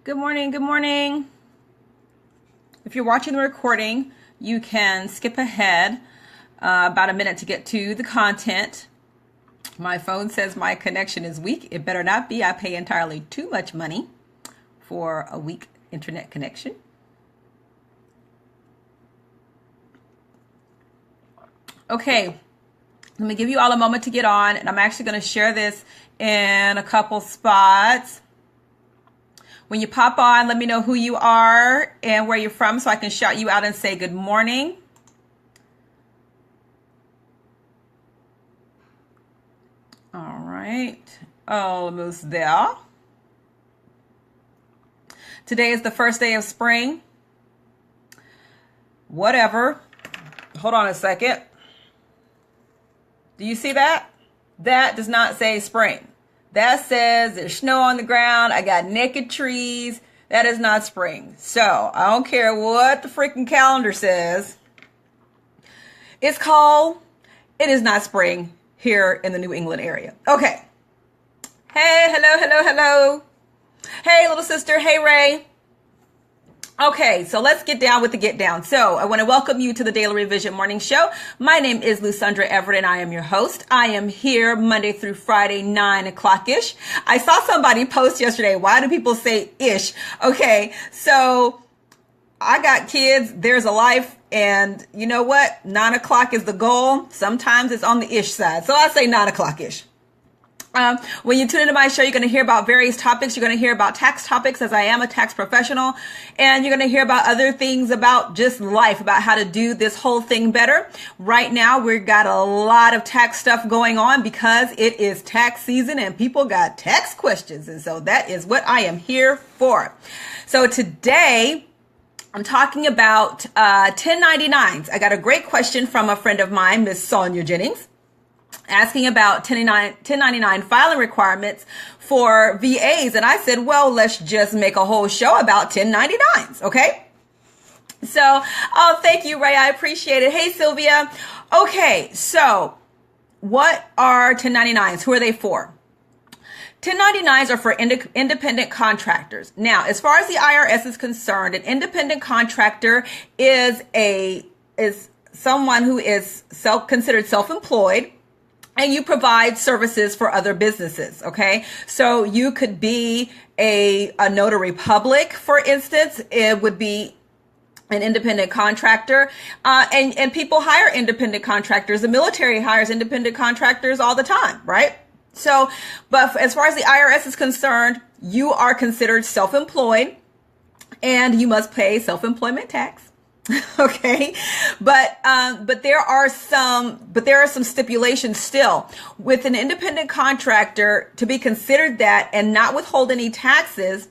Good morning. Good morning. If you're watching the recording, you can skip ahead about a minute to get to the content. My phone says my connection is weak. It better not be. I pay entirely too much money for a weak internet connection. Okay, let me give you all a moment to get on, and I'm actually going to share this in a couple spots. When you pop on, let me know who you are and where you're from so I can shout you out and say good morning. All right, almost there. Today is the first day of spring. Whatever. Hold on a second. Do you see that? That does not say spring. That says there's snow on the ground. I got naked trees. That is not spring. So I don't care what the freaking calendar says. It's cold. It is not spring here in the New England area. Okay. Hey, hello. Hey, little sister. Hey, Ray. Okay, so let's get down with the get down. So I want to welcome you to the Daily Revision Morning Show. My name is Lusandra Everett and I am your host. I am here Monday through Friday, 9 o'clock-ish. I saw somebody post yesterday. Why do people say ish? Okay, so I got kids. There's a life. And you know what? 9 o'clock is the goal. Sometimes it's on the ish side. So I say 9 o'clock-ish. When you tune into my show, you're going to hear about various topics. You're going to hear about tax topics, as I am a tax professional, and you're going to hear about other things about just life, about how to do this whole thing better. Right now, we've got a lot of tax stuff going on because it is tax season and people got tax questions. And so that is what I am here for. So today, I'm talking about 1099s. I got a great question from a friend of mine, Miss Sonia Jennings, asking about 1099 filing requirements for VAs. And I said, well, let's just make a whole show about 1099s. Okay. So, thank you, Ray. I appreciate it. Hey, Sylvia. Okay. So what are 1099s? Who are they for? 1099s are for independent contractors. Now, as far as the IRS is concerned, an independent contractor is someone who is considered self-employed, and you provide services for other businesses, okay? So you could be a notary public, for instance. It would be an independent contractor. And people hire independent contractors. The military hires independent contractors all the time, right? So, but as far as the IRS is concerned, you are considered self-employed and you must pay self-employment tax. Okay. But there are some stipulations still with an independent contractor to be considered that and not withhold any taxes.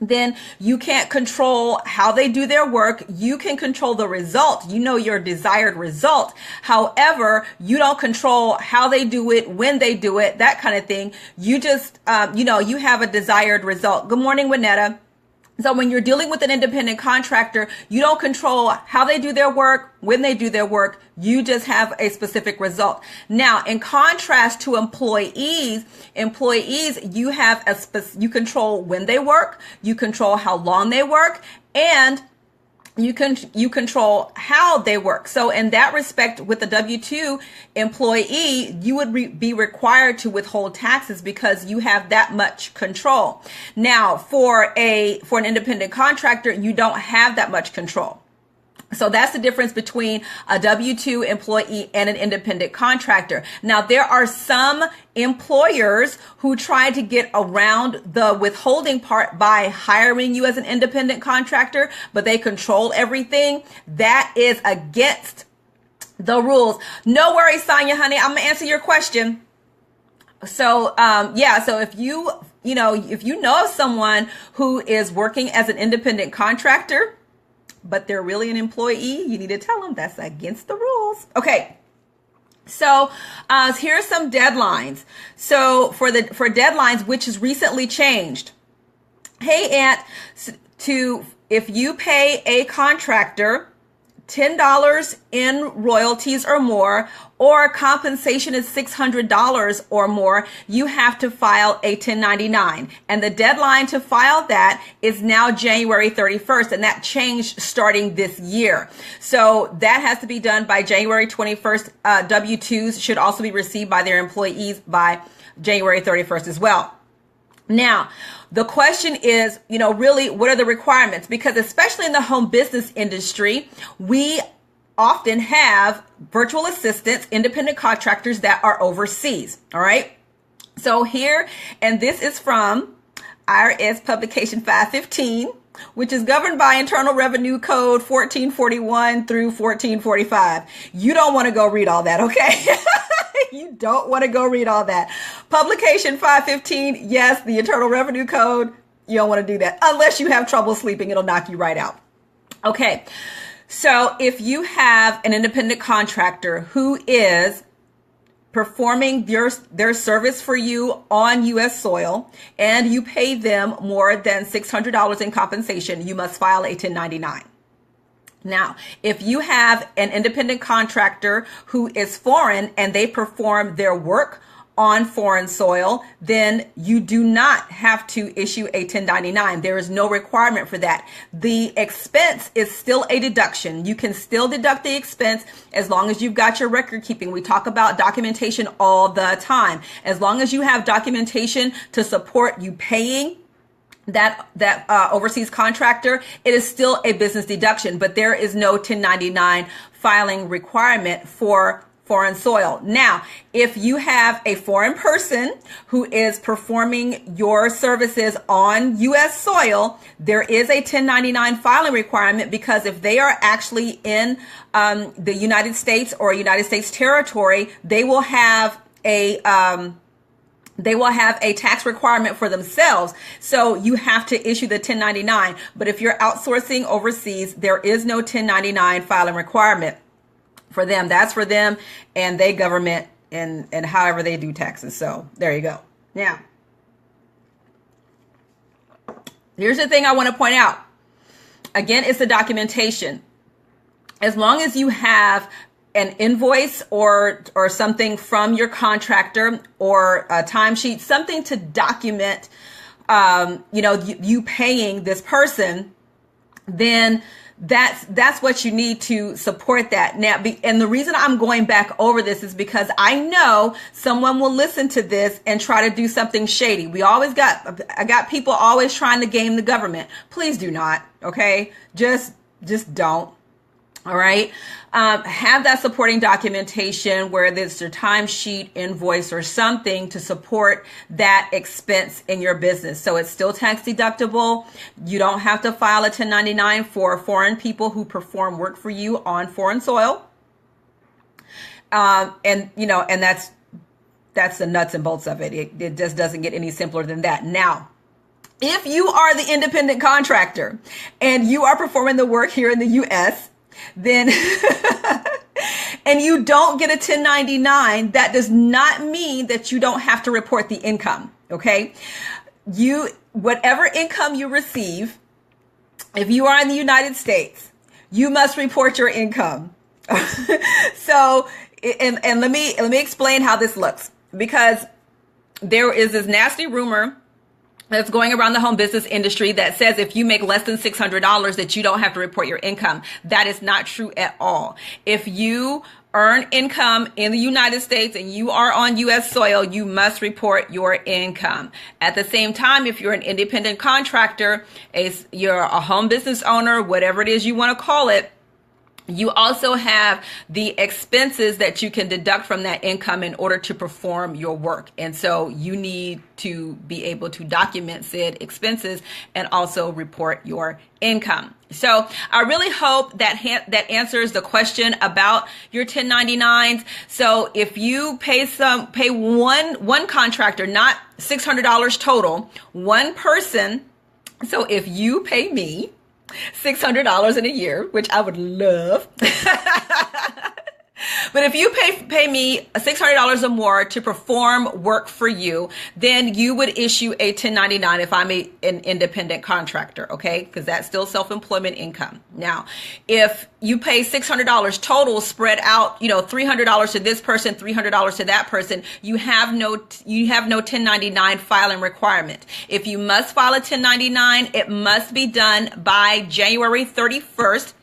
Then you can't control how they do their work. You can control the result. You know your desired result. However, you don't control how they do it, when they do it, that kind of thing. You just, you have a desired result. Good morning, Winetta. So when you're dealing with an independent contractor, you don't control how they do their work, when they do their work. You just have a specific result. Now, in contrast to employees, you have you control when they work, you control how long they work, and you control how they work. So in that respect, with the W-2 employee, you would be required to withhold taxes because you have that much control. Now, for an independent contractor, you don't have that much control. So that's the difference between a W-2 employee and an independent contractor. Now, there are some employers who try to get around the withholding part by hiring you as an independent contractor, but they control everything. That is against the rules. No worries, Sonia, honey. I'm going to answer your question. So, so if you know of someone who is working as an independent contractor, but they're really an employee, you need to tell them that's against the rules. Okay. So here are some deadlines. So for deadlines, which has recently changed. Hey, Aunt, if you pay a contractor $10 in royalties or more, or compensation is $600 or more, you have to file a 1099. And the deadline to file that is now January 31st, and that changed starting this year. So that has to be done by January 21st. W-2s should also be received by their employees by January 31st as well. Now, the question is, really, what are the requirements? Because especially in the home business industry, we often have virtual assistants, independent contractors that are overseas. All right. So here, and this is from IRS Publication 515, which is governed by Internal Revenue Code 1441 through 1445. You don't want to go read all that, okay? You don't want to go read all that. Publication 515, yes, the Internal Revenue Code, you don't want to do that. Unless you have trouble sleeping, it'll knock you right out. Okay, so if you have an independent contractor who is performing their service for you on U.S. soil, and you pay them more than $600 in compensation, you must file a 1099. Now, if you have an independent contractor who is foreign and they perform their work on foreign soil, then you do not have to issue a 1099. There is no requirement for that. The expense is still a deduction. You can still deduct the expense as long as you've got your record keeping. We talk about documentation all the time. As long as you have documentation to support you paying that overseas contractor, it is still a business deduction, but there is no 1099 filing requirement for foreign soil. Now, if you have a foreign person who is performing your services on U.S. soil, there is a 1099 filing requirement, because if they are actually in the United States or United States territory, they will have a tax requirement for themselves. So you have to issue the 1099. But if you're outsourcing overseas, there is no 1099 filing requirement for them. That's for them and they government and however they do taxes. So there you go. Now, here's the thing I want to point out. Again, it's the documentation. As long as you have an invoice or something from your contractor or a timesheet, something to document, you paying this person, then that's what you need to support that. Now, and the reason I'm going back over this is because I know someone will listen to this and try to do something shady. I got people always trying to game the government. Please do not. Okay. Just don't. All right. Have that supporting documentation, whether it's your timesheet, invoice, or something to support that expense in your business. So it's still tax deductible. You don't have to file a 1099 for foreign people who perform work for you on foreign soil. And that's the nuts and bolts of it. It just doesn't get any simpler than that. Now, if you are the independent contractor and you are performing the work here in the U.S., then and you don't get a 1099, that does not mean that you don't have to report the income. Okay. Whatever income you receive, if you are in the United States, you must report your income. So, and let me explain how this looks, because there is this nasty rumor that's going around the home business industry that says if you make less than $600 that you don't have to report your income. That is not true at all. If you earn income in the United States and you are on U.S. soil, you must report your income. At the same time, if you're an independent contractor, you're a home business owner, whatever it is you want to call it, you also have the expenses that you can deduct from that income in order to perform your work. And so you need to be able to document said expenses and also report your income. So I really hope that answers the question about your 1099s. So if you pay one contractor, not $600 total, one person. So if you pay me $600 in a year, which I would love. But if you pay me $600 or more to perform work for you, then you would issue a 1099 if I'm an independent contractor, okay? Because that's still self-employment income. Now, if you pay $600 total spread out, $300 to this person, $300 to that person, you have no 1099 filing requirement. If you must file a 1099, it must be done by January 31st.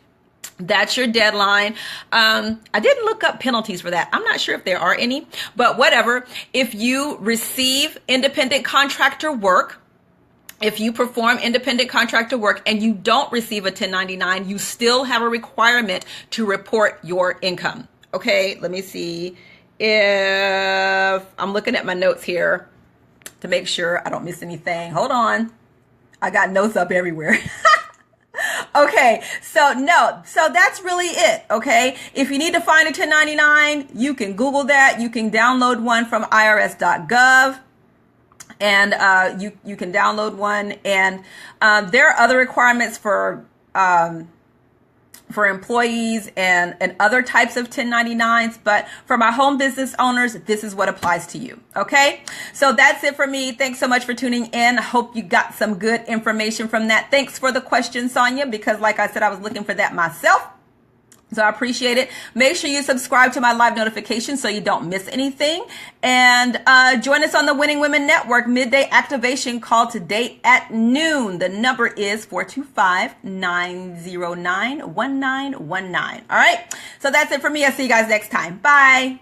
That's your deadline. I didn't look up penalties for that. I'm not sure if there are any, but whatever. If you receive independent contractor work, if you perform independent contractor work and you don't receive a 1099, you still have a requirement to report your income. Okay, let me see if I'm looking at my notes here to make sure I don't miss anything. Hold on. I got notes up everywhere. Okay, so that's really it, okay? If you need to find a 1099, you can Google that. You can download one from irs.gov. And you can download one. And there are other requirements for employees and other types of 1099s. But for my home business owners, this is what applies to you. Okay, so that's it for me. Thanks so much for tuning in. I hope you got some good information from that. Thanks for the question, Sonia, because like I said, I was looking for that myself. So I appreciate it. Make sure you subscribe to my live notifications so you don't miss anything. And join us on the Winning Women Network midday activation call today at noon. The number is 425-909-1919. All right. So that's it for me. I'll see you guys next time. Bye.